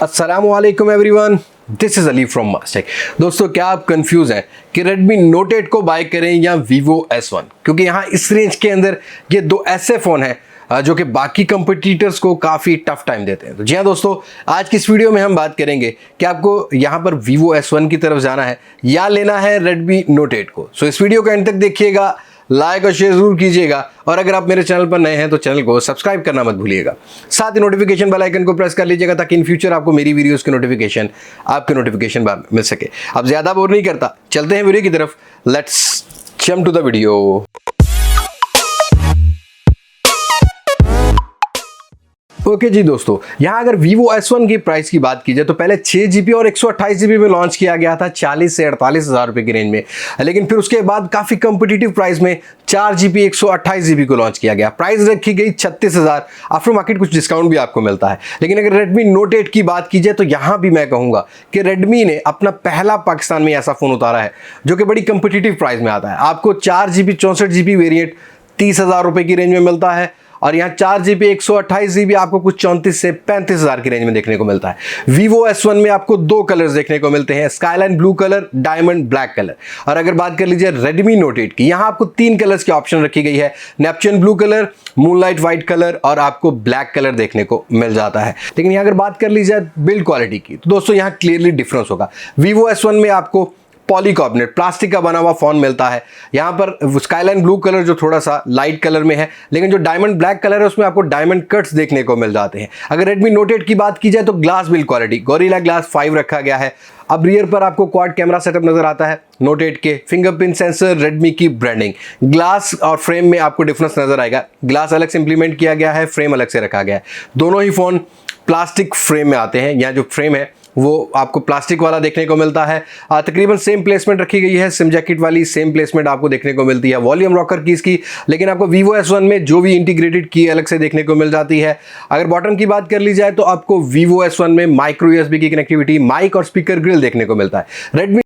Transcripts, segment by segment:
अस्सलामुअलैकुम everyone, this is Ali from Mastek. दोस्तों, क्या आप कंफ्यूज हैं कि Redmi Note 8 को बाय करें या Vivo S1? क्योंकि यहाँ इस रेंज के अंदर ये दो ऐसे फ़ोन हैं जो कि बाकी कंपटीटर्स को काफ़ी टफ टाइम देते हैं। तो जी हाँ दोस्तों, आज की इस वीडियो में हम बात करेंगे कि आपको यहाँ पर Vivo S1 की तरफ जाना है या लेना है Redmi Note 8 को। सो इस वीडियो को एंड तक देखिएगा, लाइक और शेयर जरूर कीजिएगा, और अगर आप मेरे चैनल पर नए हैं तो चैनल को सब्सक्राइब करना मत भूलिएगा। साथ ही नोटिफिकेशन बेल आइकन को प्रेस कर लीजिएगा ताकि इन फ्यूचर आपको मेरी वीडियोस की नोटिफिकेशन आपके नोटिफिकेशन बार में मिल सके। अब ज्यादा बोर नहीं करता, चलते हैं वीडियो की तरफ। Let's jump to the video. Okay जी दोस्तों, यहाँ अगर Vivo S1 की प्राइस की बात की जाए तो पहले 6GB और 128GB में लॉन्च किया गया था 40 से 48 हज़ार रुपये की रेंज में, लेकिन फिर उसके बाद काफ़ी कंपिटिटिव प्राइस में 4GB 128GB को लॉन्च किया गया। प्राइस रखी गई 36,000। आफ्टर मार्केट कुछ डिस्काउंट भी आपको मिलता है। लेकिन अगर Redmi Note 8 की बात की जाए तो यहाँ भी मैं कहूँगा कि Redmi ने अपना पहला पाकिस्तान में ऐसा फ़ोन उतारा है जो कि बड़ी कंपिटिटिव प्राइस में आता है। आपको 4GB 64GB वेरियंट 30,000 रुपये की रेंज में मिलता है, और यहाँ 4GB 128GB आपको कुछ 34 से 35,000 की रेंज में देखने को मिलता है। Vivo S1 में आपको दो कलर्स देखने को मिलते हैं, skyline blue colour, diamond black colour. और अगर बात कर लीजिए Redmi Note 8 की, यहाँ आपको तीन कलर्स की ऑप्शन रखी गई है, Neptune blue colour, moonlight white colour और आपको ब्लैक कलर देखने को मिल जाता है। लेकिन यहाँ अगर बात कर ली जाए बिल्ड क्वालिटी की तो दोस्तों यहाँ क्लियरली डिफरेंस होगा। Vivo S1 में आपको पॉलीकार्बोनेट प्लास्टिक का बना हुआ फोन मिलता है। यहाँ पर स्काईलाइन ब्लू कलर जो थोड़ा सा लाइट कलर में है, लेकिन जो डायमंड ब्लैक कलर है उसमें आपको डायमंड कट्स देखने को मिल जाते हैं। अगर Redmi Note 8 की बात की जाए तो glass build quality gorilla glass 5 रखा गया है। अब रियर पर आपको क्वाड कैमरा सेटअप नजर आता है Note 8 के, फिंगरप्रिंट सेंसर, Redmi की ब्रांडिंग, ग्लास और फ्रेम में आपको डिफरेंस नजर आएगा। ग्लास अलग से इंप्लीमेंट किया गया है, फ्रेम अलग से रखा गया है। दोनों ही फोन प्लास्टिक फ्रेम में आते हैं। यहाँ जो फ्रेम है वो आपको प्लास्टिक वाला देखने को मिलता है। तकरीबन सेम प्लेसमेंट रखी गई है, सिम जैकेट वाली सेम प्लेसमेंट आपको देखने को मिलती है वॉल्यूम रॉकर की इसकी। लेकिन आपको Vivo S1 में जो भी इंटीग्रेटेड की अलग से देखने को मिल जाती है। अगर बॉटम की बात कर ली जाए तो आपको Vivo S1 में माइक्रो USB की कनेक्टिविटी, माइक और स्पीकर ग्रिल देखने को मिलता है। Redmi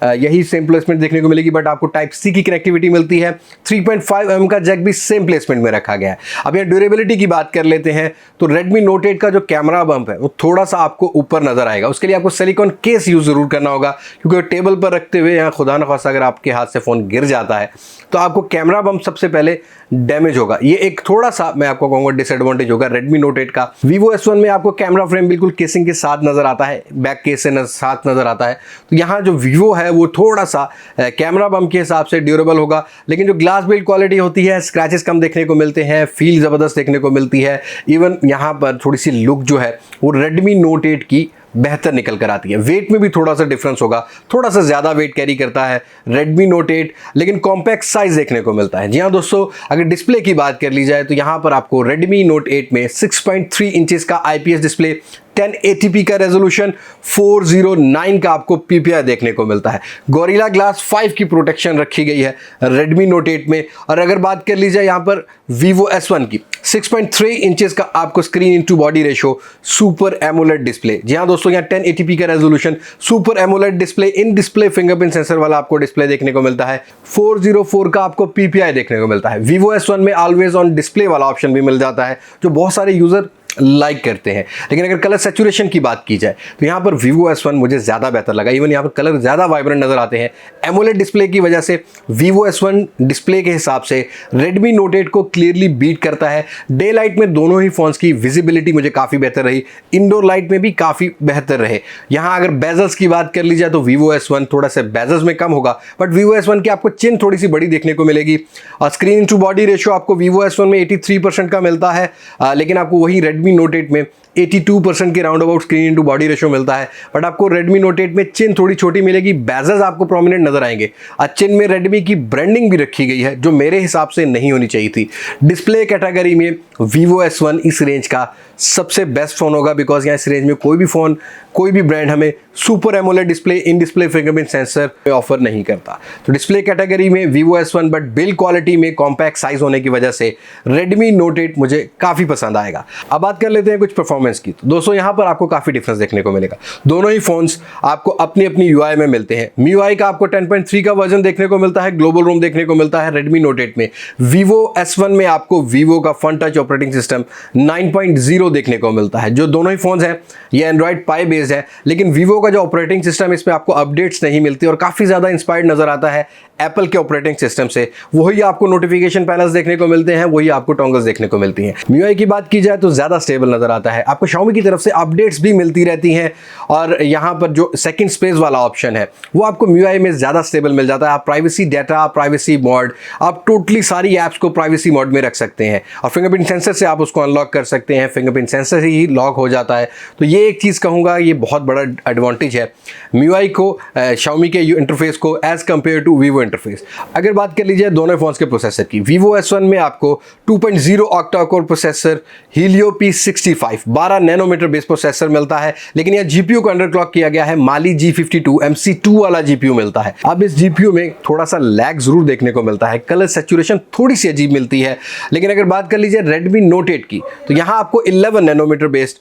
यही सेम प्लेसमेंट देखने को मिलेगी, बट आपको टाइप सी की कनेक्टिविटी मिलती है। 3.5mm का जैक भी सेम प्लेसमेंट में रखा गया है। अब यहाँ ड्यूरेबिलिटी की बात कर लेते हैं तो Redmi Note 8 का जो कैमरा बम्प है वो थोड़ा सा आपको ऊपर नजर आएगा। उसके लिए आपको सिलिकॉन केस यूज जरूर करना होगा, क्योंकि टेबल पर रखते हुए यहाँ खुदा न खास्ता अगर आपके हाथ से फोन गिर जाता है तो आपको कैमरा बम्प सबसे पहले डैमेज होगा। ये एक थोड़ा सा मैं आपको कहूँगा डिसएडवांटेज होगा Redmi Note 8 का। Vivo S1 में आपको कैमरा फ्रेम बिल्कुल केसिंग के साथ नजर आता है, बैक केस से साथ नजर आता है। तो यहाँ जो Vivo है वो थोड़ा सा कैमरा बम के हिसाब से ड्यूरेबल होगा, लेकिन जो ग्लास बिल्ड क्वालिटी होती है, स्क्रैचेस कम देखने को मिलते हैं, फील ज़बरदस्त देखने को मिलती है। इवन यहाँ पर थोड़ी सी लुक जो है वो Redmi Note 8 की बेहतर निकल कर आती है। वेट में भी थोड़ा सा डिफरेंस होगा, थोड़ा सा ज़्यादा वेट कैरी करता है Redmi Note 8, लेकिन कॉम्पैक्ट साइज देखने को मिलता है। जी हाँ दोस्तों, अगर डिस्प्ले की बात कर ली जाए तो यहाँ पर आपको Redmi Note 8 में 6.3 इंचेस का IPS डिस्प्ले, 1080p का रेजोल्यूशन, 409 का आपको PPI देखने को मिलता है। गोरिल्ला ग्लास 5 की प्रोटेक्शन रखी गई है Redmi Note 8 में। और अगर बात कर ली जाए यहाँ पर Vivo S1 की, 6.3 इंचेस का आपको screen into body ratio, super AMOLED display. जी हाँ दोस्तों, यहाँ 1080p का resolution, super AMOLED display, in display fingerprint sensor वाला आपको डिस्प्ले देखने को मिलता है। 404 का आपको PPI देखने को मिलता है। Vivo S1 में ऑलवेज ऑन डिस्प्ले वाला ऑप्शन भी मिल जाता है, जो बहुत सारे यूजर लाइक करते हैं। लेकिन अगर कलर सैचुरेशन की बात की जाए तो यहाँ पर Vivo S1 मुझे ज़्यादा बेहतर लगा। इवन यहाँ पर कलर ज़्यादा वाइब्रेंट नज़र आते हैं। एमोलेड डिस्प्ले की वजह से Vivo S1 डिस्प्ले के हिसाब से Redmi Note 8 को क्लियरली बीट करता है। डे लाइट में दोनों ही फोन्स की विजिबिलिटी मुझे काफ़ी बेहतर रही, इंडोर लाइट में भी काफ़ी बेहतर रहे। यहाँ अगर बेजल्स की बात कर ली जाए तो Vivo S1 थोड़ा सा बेजल्स में कम होगा, बट Vivo S1 की आपको चिन थोड़ी सी बड़ी देखने को मिलेगी। और स्क्रीन टू बॉडी रेशियो आपको Vivo S1 में 83% का मिलता है, लेकिन आपको वही Redmi Note 8 में 82% के round about screen to body ratio मिलता है। बट आपको Redmi Note 8 में चिन थोड़ी छोटी मिलेगी, बेजल्स आपको प्रोमिनेंट नजर आएंगे। चिन में Redmi की ब्रांडिंग भी रखी गई है, जो मेरे हिसाब से नहीं होनी चाहिए थी। डिस्प्ले कैटेगरी में Vivo S1 इस रेंज का सबसे बेस्ट फोन होगा, बिकॉज यहाँ इस रेंज में कोई भी फोन, कोई भी ब्रांड हमें super AMOLED display, in display fingerprint sensor offer नहीं करता। तो डिस्प्ले कैटेगरी में Vivo S1, but build quality में कॉम्पैक्ट साइज होने की वजह से Redmi Note 8 मुझे काफ़ी पसंद आएगा। अब बात कर लेते हैं कुछ परफॉर्मेंस परफॉर्मेंस की, तो दोस्तों यहाँ पर आपको काफ़ी डिफरेंस देखने को मिलेगा। दोनों ही फ़ोन्स आपको अपनी अपनी यूआई में मिलते हैं। MIUI का आपको 10.3 का वर्जन देखने को मिलता है, ग्लोबल रूम देखने को मिलता है Redmi Note 8 में। Vivo S1 में आपको Vivo का फन टच ऑपरेटिंग सिस्टम 9.0 देखने को मिलता है। जो दोनों ही फ़ोन्स हैं ये एंड्रॉइड पाई बेस्ड है, लेकिन Vivo का जो ऑपरेटिंग सिस्टम इसमें आपको अपडेट्स नहीं मिलती और काफ़ी ज़्यादा इंस्पायर्ड नज़र आता है एप्पल के ऑपरेटिंग सिस्टम से। वही आपको नोटिफिकेशन पैनल्स देखने को मिलते हैं, वही आपको टोंगल्स देखने को मिलती हैं। MIUI की बात की जाए तो ज़्यादा स्टेबल नज़र आता है। आपको Xiaomi की तरफ से अपडेट्स भी मिलती रहती हैं और यहाँ पर जो सेकंड स्पेस वाला ऑप्शन है वो आपको MIUI में ज़्यादा स्टेबल मिल जाता है। आप प्राइवेसी डेटा, प्राइवेसी मोड, आप टोटली सारी ऐप्स को प्राइवेसी मोड में रख सकते हैं और फिंगरप्रिंट सेंसर से आप उसको अनलॉक कर सकते हैं। फिंगरप्रिंट सेंसर ही लॉक हो जाता है। तो ये एक चीज़ कहूँगा ये बहुत बड़ा एडवांटेज है MIUI को, Xiaomi के इंटरफेस को as compare to Vivo interface. अगर बात कर लीजिए दोनों फ़ोन्स के प्रोसेसर की, Vivo S1 में आपको 2.0 octa core processor Helio P65 12 nanometer base processor मिलता है, लेकिन यह GPU को अंडरक्लॉक किया गया है। Mali G52 MC2 वाला GPU मिलता है। अब इस GPU में थोड़ा सा लैग जरूर देखने को मिलता है, कलर सैचुरेशन थोड़ी सी अजीब मिलती है। लेकिन अगर बात कर लीजिए Redmi Note 8 की, तो यहाँ आपको 11 nanometer based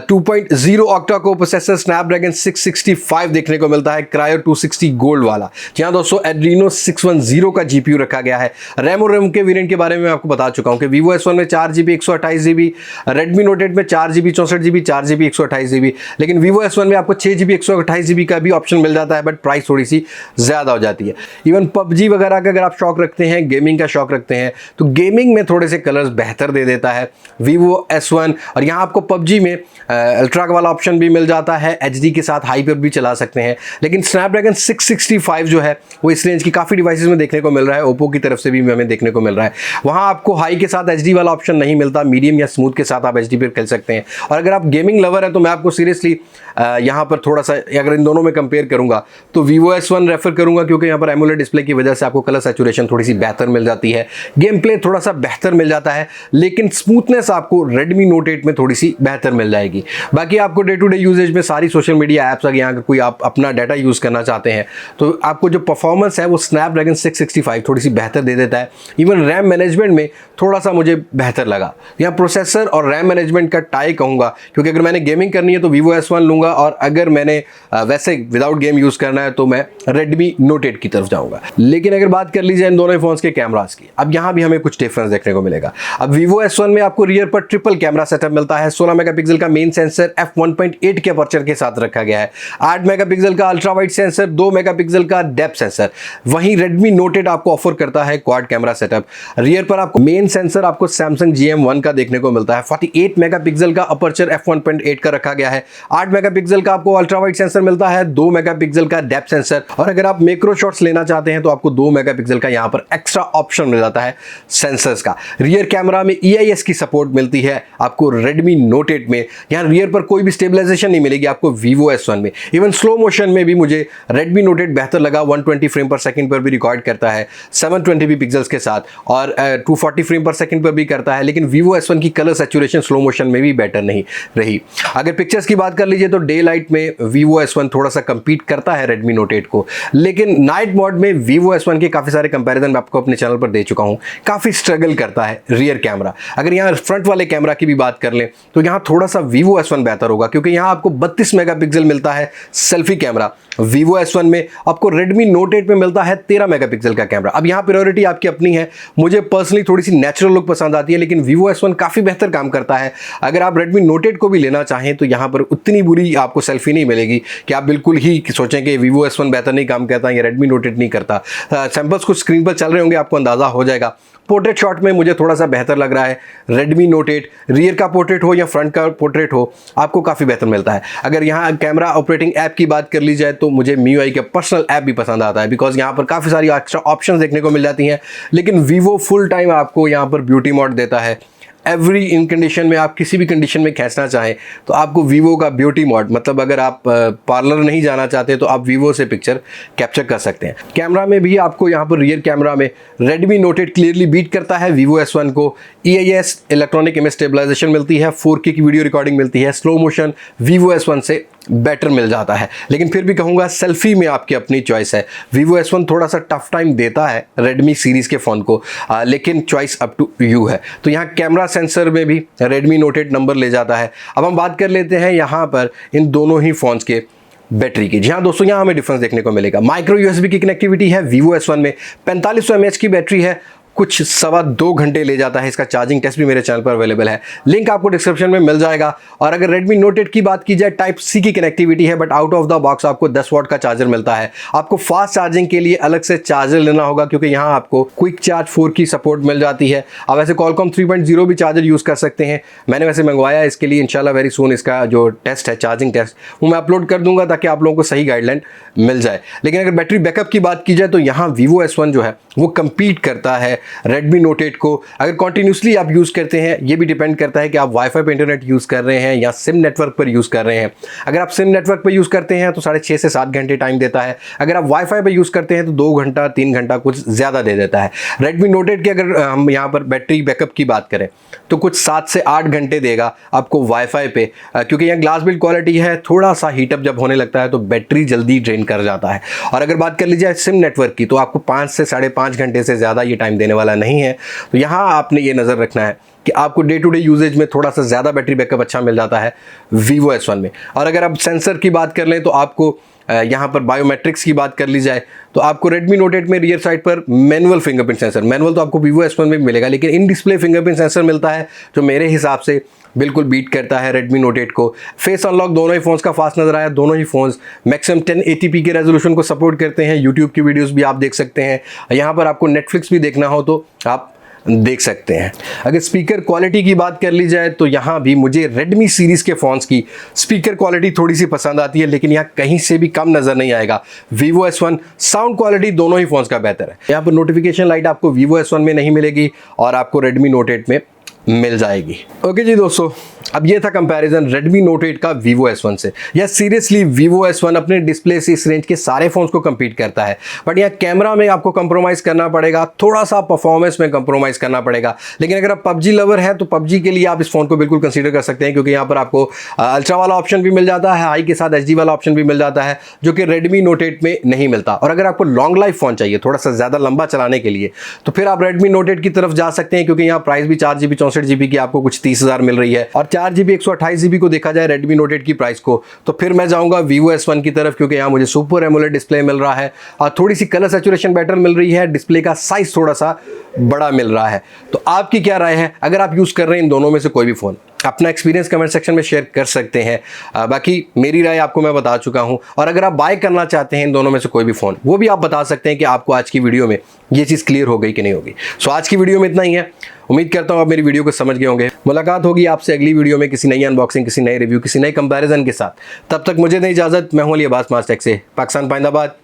2.0 octa core processor Snapdragon 665 देखने को मिलता है, Cryo 260 गोल्ड वाला। जहाँ दोस्तों Adreno 610 का GPU रखा गया है। रैम और रैम के वेरिएंट के बारे में मैं आपको बता चुका हूँ कि Vivo S1 में 4GB 128GB, Redmi Note 8 में 4GB 64GB 4GB 128GB, लेकिन Vivo S1 में आपको 6GB 128GB का भी ऑप्शन मिल जाता है, बट प्राइस थोड़ी सी ज़्यादा हो जाती है। इवन PUBG वगैरह का अगर आप शौक रखते हैं, गेमिंग का शौक रखते हैं, तो गेमिंग में थोड़े से कलर्स बेहतर दे देता है Vivo S1। और यहाँ आपको PUBG में अल्ट्रा वाला ऑप्शन भी मिल जाता है, HD के साथ हाई पर भी चला सकते हैं। लेकिन Snapdragon 665 जो है वो इस रेंज की काफ़ी डिवाइसेस में देखने को मिल रहा है, ओप्पो की तरफ से भी हमें देखने को मिल रहा है। वहाँ आपको हाई के साथ HD वाला ऑप्शन नहीं मिलता, मीडियम या स्मूथ के साथ आप HD पर खेल सकते हैं। और अगर आप गेमिंग लवर है तो मैं आपको सीरियसली यहाँ पर थोड़ा सा अगर इन दोनों में कंपेयर करूँगा तो Vivo S1 रेफर करूँगा, क्योंकि यहाँ पर एमुलेट डिस्प्ले की वजह से आपको कलर सैचुरेशन थोड़ी सी बेहतर मिल जाती है, गेम प्ले थोड़ा सा बेहतर मिल जाता है, लेकिन स्मूथनेस आपको Redmi Note 8 में थोड़ी सी बेहतर मिल जाएगी। बाकी आपको डे टू डे यूजेज में सारी सोशल मीडिया ऐप्स अगर यहाँ कोई आप अपना डाटा यूज़ करना चाहते हैं तो आपको जो परफॉर्मेंस है वो Snapdragon 665 थोड़ी सी बेहतर दे देता है। इवन रैम मैनेजमेंट में थोड़ा सा मुझे बेहतर लगा। यहाँ प्रोसेसर और रैम मैनेजमेंट का टाई कहूँगा, क्योंकि अगर मैंने गेमिंग करनी है तो Vivo S1 लूँगा, और अगर मैंने वैसे विदाउट गेम यूज़ करना है तो मैं Redmi Note 8 की तरफ जाऊँगा। लेकिन अगर बात कर लीजिए इन दोनों फ़ोन्स के कैमरास की, अब यहाँ भी हमें कुछ डिफरेंस देखने को मिलेगा। अब Vivo S1 में आपको रियर पर ट्रिपल कैमरा सेटअप मिलता है। 16 मेगापिक्सल का मेन सेंसर f1.8 के अपर्चर के साथ रखा गया है, 8 मेगापिक्सल का अल्ट्रा वाइड सेंसर, 2 मेगापिक्सल का डेप्थ सेंसर। वहीं Redmi Note 8 आपको ऑफर करता है क्वाड कैमरा सेटअप। रियर पर आपको मेन सेंसर आपको Samsung GM1 का देखने को मिलता है, 48 मेगापिक्सल का अपर्चर f1.8 का रखा गया है, 8 मेगापिक्सल का आपको अल्ट्रा वाइड सेंसर मिलता है, 2 मेगापिक्सल का डेप्थ सेंसर। और अगर आप मैक्रो शॉट्स लेना चाहते हैं तो आपको 2 मेगापिक्सल का यहाँ पर एक्स्ट्रा ऑप्शन मिल जाता है सेंसर्स का। रियर कैमरा में EIS की सपोर्ट मिलती है आपको Redmi Note 8 में। यहाँ रियर पर कोई भी स्टेबलाइजेशन नहीं मिलेगी आपको Vivo S1 में। इवन स्लो मोशन में भी मुझे Redmi Note 8 बेहतर लगा, 120 फ्रेम पर सेकंड पर भी रिकॉर्ड करता है 720p पिक्सल्स के साथ, और 240 फ्रेम पर सेकंड पर भी करता है। लेकिन Vivo S1 की कलर सैचुरेशन स्लो मोशन में भी बेटर नहीं रही। अगर पिक्चर्स की बात कर लीजिए तो डे लाइट में Vivo S1 थोड़ा सा compete करता है Redmi Note 8 को, लेकिन नाइट मोड में Vivo S1 के काफ़ी सारे कंपैरिजन मैं आपको अपने चैनल पर दे चुका हूँ। काफ़ी स्ट्रगल करता है रियर कैमरा। अगर यहाँ फ्रंट वाले कैमरा की भी बात कर लें तो यहाँ थोड़ा सा Vivo S1 बेहतर होगा, क्योंकि यहाँ आपको 32 मेगापिक्सल मिलता है सेल्फी कैमरा। Vivo S1 में आपको Redmi Note 8 में मिलता है 13 मेगापिक्सल का कैमरा। अब यहाँ प्रायोरिटी आपकी अपनी है, मुझे पर्सनली थोड़ी सी नेचुरल लुक पसंद आती है, लेकिन Vivo S1 काफ़ी बेहतर काम करता है। अगर आप Redmi Note 8 को भी लेना चाहें तो यहाँ पर उतनी बुरी आपको सेल्फी नहीं मिलेगी कि आप बिल्कुल ही सोचें कि Vivo S1 बेहतर नहीं काम करता या Redmi Note 8 नहीं करता। सैंपल्स कुछ स्क्रीन पर चल रहे होंगे, आपको अंदाज़ा हो जाएगा। पोर्ट्रेट शॉट में मुझे थोड़ा सा बेहतर लग रहा है Redmi Note 8। रियर का पोर्ट्रेट हो या फ्रंट का पोर्ट्रेट हो आपको काफ़ी बेहतर मिलता है। अगर यहाँ कैमरा ऑपरेटिंग ऐप की बात कर ली जाए तो मुझे MIUI का पर्सनल ऐप भी पसंद आता है, बिकॉज यहाँ पर काफ़ी सारी एक्स्ट्रा ऑप्शंस देखने को मिल जाती हैं। लेकिन Vivo फुल टाइम आपको यहाँ पर ब्यूटी मोड देता है। एवरी इन कंडीशन में आप किसी भी कंडीशन में खींचना चाहें तो आपको Vivo का ब्यूटी मोड, मतलब अगर आप पार्लर नहीं जाना चाहते तो आप Vivo से पिक्चर कैप्चर कर सकते हैं। कैमरा में भी आपको यहाँ पर रियर कैमरा में Redmi Note 8 क्लियरली बीट करता है Vivo S1 को। EIS इलेक्ट्रॉनिक इमेज स्टेबलाइजेशन मिलती है, 4K की वीडियो रिकॉर्डिंग मिलती है, स्लो मोशन Vivo S1 से बेटर मिल जाता है। लेकिन फिर भी कहूँगा सेल्फी में आपकी अपनी चॉइस है। Vivo S1 थोड़ा सा टफ टाइम देता है Redmi सीरीज़ के फ़ोन को, लेकिन चॉइस अप टू यू है। तो यहाँ कैमरा सेंसर में भी Redmi Note 8 नंबर ले जाता है। अब हम बात कर लेते हैं यहाँ पर इन दोनों ही फ़ोन्स के बैटरी की। जी हाँ दोस्तों, यहाँ हमें डिफरेंस देखने को मिलेगा। माइक्रो USB की कनेक्टिविटी है Vivo S1 में, 4500 mAh की बैटरी है, कुछ 2.25 घंटे ले जाता है। इसका चार्जिंग टेस्ट भी मेरे चैनल पर अवेलेबल है, लिंक आपको डिस्क्रिप्शन में मिल जाएगा। और अगर Redmi Note 8 की बात की जाए, टाइप C की कनेक्टिविटी है, but out of the box आपको 10 वाट का चार्जर मिलता है। आपको फास्ट चार्जिंग के लिए अलग से चार्जर लेना होगा, क्योंकि यहाँ आपको क्विक चार्ज 4 की सपोर्ट मिल जाती है। आप वैसे Qualcomm 3.0 भी चार्जर यूज़ कर सकते हैं। मैंने वैसे मंगवाया इसके लिए, इंशाल्लाह वेरी सून इसका जो टेस्ट है, चार्जिंग टेस्ट, वो मैं अपलोड कर दूंगा ताकि आप लोगों को सही गाइडलाइन मिल जाए। लेकिन अगर बैटरी बैकअप की बात की जाए तो यहाँ Vivo S1 जो है वो कम्पीट करता है Redmi Note 8 को। अगर कॉन्टिन्यूसली आप यूज़ करते हैं, ये भी डिपेंड करता है कि आप वाईफाई पे इंटरनेट यूज़ कर रहे हैं या सिम नेटवर्क पर यूज़ कर रहे हैं। अगर आप सिम नेटवर्क पर यूज़ करते हैं तो 6.5 से 7 घंटे टाइम देता है। अगर आप वाईफाई पे यूज़ करते हैं तो 2 घंटा 3 घंटा कुछ ज़्यादा दे देता है। Redmi Note 8 की अगर हम यहाँ पर बैटरी बैकअप की बात करें तो कुछ 7 से 8 घंटे देगा आपको वाईफाई पे, क्योंकि यहाँ ग्लास बिल्ड क्वालिटी है। थोड़ा सा हीटअप जब होने लगता है तो बैटरी जल्दी ड्रेन कर जाता है। और अगर बात कर लीजिए सिम नेटवर्क की, तो आपको 5 से 5.5 घंटे से ज़्यादा ये टाइम देने वाला नहीं है। तो यहाँ आपने ये नज़र रखना है कि आपको डे टू डे यूजेज में थोड़ा सा ज़्यादा बैटरी बैकअप अच्छा मिल जाता है Vivo S1 में। और अगर आप सेंसर की बात कर लें तो आपको यहाँ पर बायोमेट्रिक्स की बात कर ली जाए तो आपको Redmi Note 8 में रियर साइड पर मैनुअल फिंगरप्रिंट सेंसर, मैनुअल तो आपको Vivo S1 में भी मिलेगा, लेकिन इन डिस्प्ले फिंगरप्रिंट सेंसर मिलता है जो मेरे हिसाब से बिल्कुल बीट करता है Redmi Note 8 को। फेस अनलॉक दोनों ही फ़ोन्स का फास्ट नज़र आया। दोनों ही फ़ोन्स मैक्सिमम 1080p के रेजोल्यूशन को सपोर्ट करते हैं। यूट्यूब की वीडियोस भी आप देख सकते हैं। यहाँ पर आपको नेटफ्लिक्स भी देखना हो तो आप देख सकते हैं। अगर स्पीकर क्वालिटी की बात कर ली जाए तो यहाँ भी मुझे Redmi सीरीज़ के फ़ोन्स की स्पीकर क्वालिटी थोड़ी सी पसंद आती है, लेकिन यहाँ कहीं से भी कम नज़र नहीं आएगा। Vivo S1 साउंड क्वालिटी दोनों ही फ़ोन्स का बेहतर है। यहाँ पर नोटिफिकेशन लाइट आपको Vivo S1 में नहीं मिलेगी और आपको Redmi Note 8 में मिल जाएगी। ओके जी दोस्तों, अब ये था कंपैरिजन Redmi Note 8 का Vivo S1 से। या सीरियसली Vivo S1 अपने डिस्प्ले से इस रेंज के सारे फोन्स को कम्पीट करता है, बट यहाँ कैमरा में आपको कंप्रोमाइज़ करना पड़ेगा, थोड़ा सा परफॉर्मेंस में कंप्रोमाइज़ करना पड़ेगा। लेकिन अगर आप PUBG लवर है तो PUBG के लिए आप इस फ़ोन को बिल्कुल कंसीडर कर सकते हैं, क्योंकि यहाँ पर आपको अल्ट्रा वाला ऑप्शन भी मिल जाता है, हाई के साथ HD वाला ऑप्शन भी मिल जाता है, जो कि Redmi Note 8 में नहीं मिलता। और अगर आपको लॉन्ग लाइफ फ़ोन चाहिए, थोड़ा सा ज़्यादा लंबा चलाने के लिए, तो फिर आप Redmi Note 8 की तरफ जा सकते हैं, क्योंकि यहाँ प्राइस भी 4GB 64GB की आपको कुछ 30,000 मिल रही है। और 4GB 128GB को देखा जाए Redmi Note 8 की प्राइस को, तो फिर मैं जाऊंगा Vivo S1 की तरफ, क्योंकि यहाँ मुझे सुपर एमोलेड डिस्प्ले मिल रहा है और थोड़ी सी कलर सैचुरेशन बेटर मिल रही है, डिस्प्ले का साइज थोड़ा सा बड़ा मिल रहा है। तो आपकी क्या राय है? अगर आप यूज़ कर रहे हैं इन दोनों में से कोई भी फ़ोन, अपना एक्सपीरियंस कमेंट सेक्शन में शेयर कर सकते हैं। बाकी मेरी राय आपको मैं बता चुका हूं। और अगर आप बाय करना चाहते हैं इन दोनों में से कोई भी फ़ोन, वो भी आप बता सकते हैं कि आपको आज की वीडियो में ये चीज़ क्लियर हो गई कि नहीं होगी। सो आज की वीडियो में इतना ही है। उम्मीद करता हूं आप मेरी वीडियो को समझ गए होंगे। मुलाकात होगी आपसे अगली वीडियो में किसी नई अनबॉक्सिंग, किसी नए रिव्यू, किसी नए कंपैरिजन के साथ। तब तक मुझे दें इजाज़त। मैं हूं अली अब्बास मास्टेक से, पाकिस्तान पाइंदाबाद।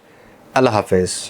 अल्लाह हाफिज़।